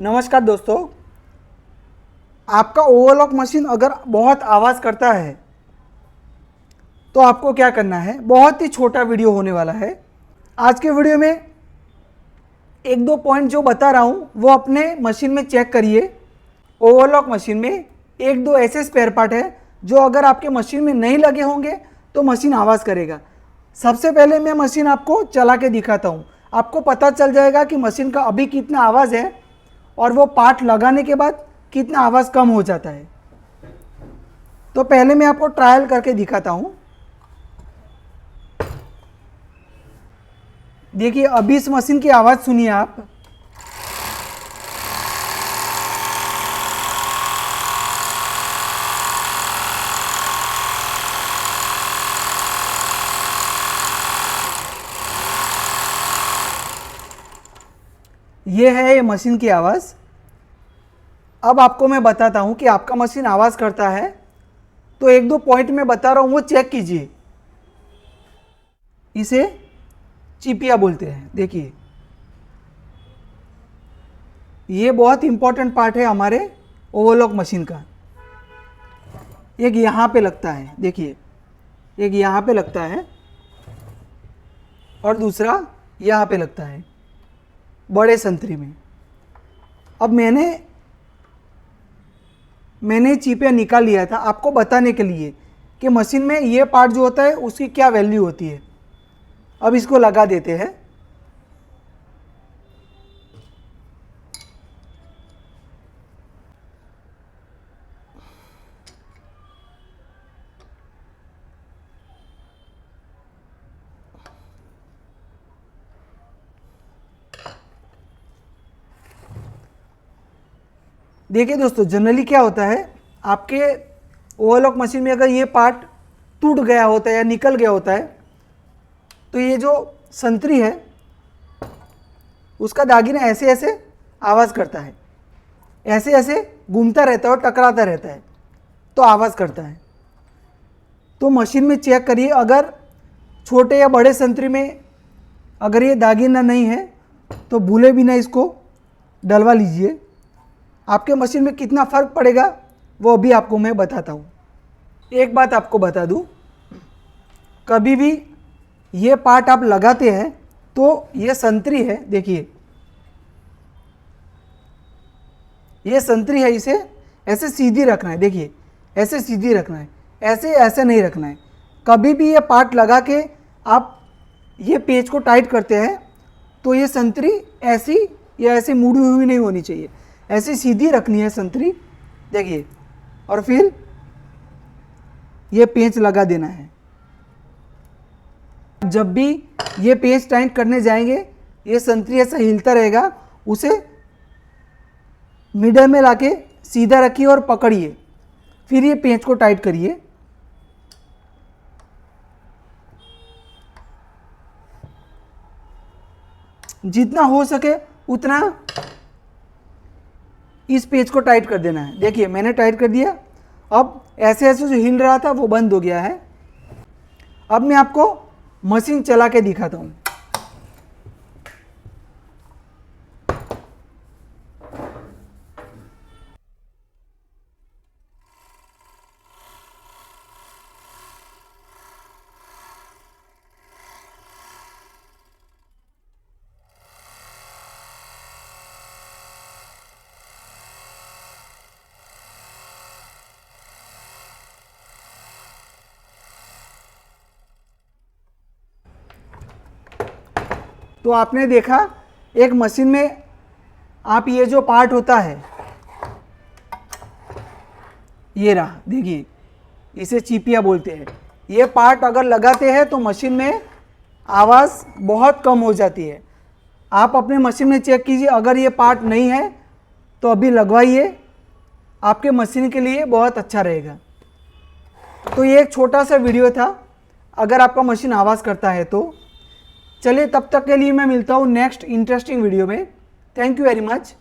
नमस्कार दोस्तों, आपका ओवरलॉक मशीन अगर बहुत आवाज़ करता है तो आपको क्या करना है। बहुत ही छोटा वीडियो होने वाला है। आज के वीडियो में एक दो पॉइंट जो बता रहा हूँ वो अपने मशीन में चेक करिए। ओवरलॉक मशीन में एक दो ऐसे स्पेयर पार्ट है जो अगर आपके मशीन में नहीं लगे होंगे तो मशीन आवाज़ करेगा। सबसे पहले मैं मशीन आपको चला के दिखाता हूँ, आपको पता चल जाएगा कि मशीन का अभी कितना आवाज़ है और वो पार्ट लगाने के बाद कितना आवाज़ कम हो जाता है। तो पहले मैं आपको ट्रायल करके दिखाता हूँ। देखिए अभी इस मशीन की आवाज़ सुनिए आप। ये है ये मशीन की आवाज़। अब आपको मैं बताता हूँ कि आपका मशीन आवाज़ करता है तो एक दो पॉइंट मैं बता रहा हूँ वो चेक कीजिए। इसे चिपिया बोलते हैं। देखिए ये बहुत इंपॉर्टेंट पार्ट है हमारे ओवरलॉक मशीन का। एक यहाँ पे लगता है, देखिए एक यहाँ पे लगता है और दूसरा यहाँ पे लगता है बड़े संतरी में। अब मैंने चिपिया निकाल लिया था आपको बताने के लिए कि मशीन में ये पार्ट जो होता है उसकी क्या वैल्यू होती है। अब इसको लगा देते हैं। देखिए दोस्तों, जनरली क्या होता है आपके ओवरलॉक मशीन में अगर ये पार्ट टूट गया होता है या निकल गया होता है तो ये जो संतरी है उसका दागीना ऐसे ऐसे आवाज़ करता है, ऐसे ऐसे घूमता रहता है और टकराता रहता है तो आवाज़ करता है। तो मशीन में चेक करिए, अगर छोटे या बड़े संतरी में अगर ये दागीना नहीं है तो भूले बिना इसको डलवा लीजिए। आपके मशीन में कितना फ़र्क पड़ेगा वो अभी आपको मैं बताता हूँ। एक बात आपको बता दूँ, कभी भी ये पार्ट आप लगाते हैं तो ये संतरी है, देखिए ये संतरी है, इसे ऐसे सीधी रखना है। देखिए ऐसे सीधी रखना है, ऐसे ऐसे नहीं रखना है। कभी भी ये पार्ट लगा के आप ये पेच को टाइट करते हैं तो ये संतरी ऐसी या ऐसी मुड़ी हुई नहीं होनी चाहिए, ऐसी सीधी रखनी है संतरी। देखिए और फिर ये पेंच लगा देना है। जब भी ये पेंच टाइट करने जाएंगे ये संतरी ऐसा हिलता रहेगा, उसे मिडल में लाके सीधा रखिए और पकड़िए, फिर ये पेंच को टाइट करिए। जितना हो सके उतना इस पेज को टाइट कर देना है। देखिए मैंने टाइट कर दिया। अब ऐसे ऐसे जो हिल रहा था वो बंद हो गया है। अब मैं आपको मशीन चला के दिखाता हूँ। तो आपने देखा एक मशीन में आप ये जो पार्ट होता है ये रहा, देखिए इसे चिपिया बोलते हैं। ये पार्ट अगर लगाते हैं तो मशीन में आवाज़ बहुत कम हो जाती है। आप अपने मशीन में चेक कीजिए, अगर ये पार्ट नहीं है तो अभी लगवाइए, आपके मशीन के लिए बहुत अच्छा रहेगा। तो ये एक छोटा सा वीडियो था अगर आपका मशीन आवाज़ करता है तो। चलिए तब तक के लिए मैं मिलता हूँ नेक्स्ट इंटरेस्टिंग वीडियो में। Thank you very much.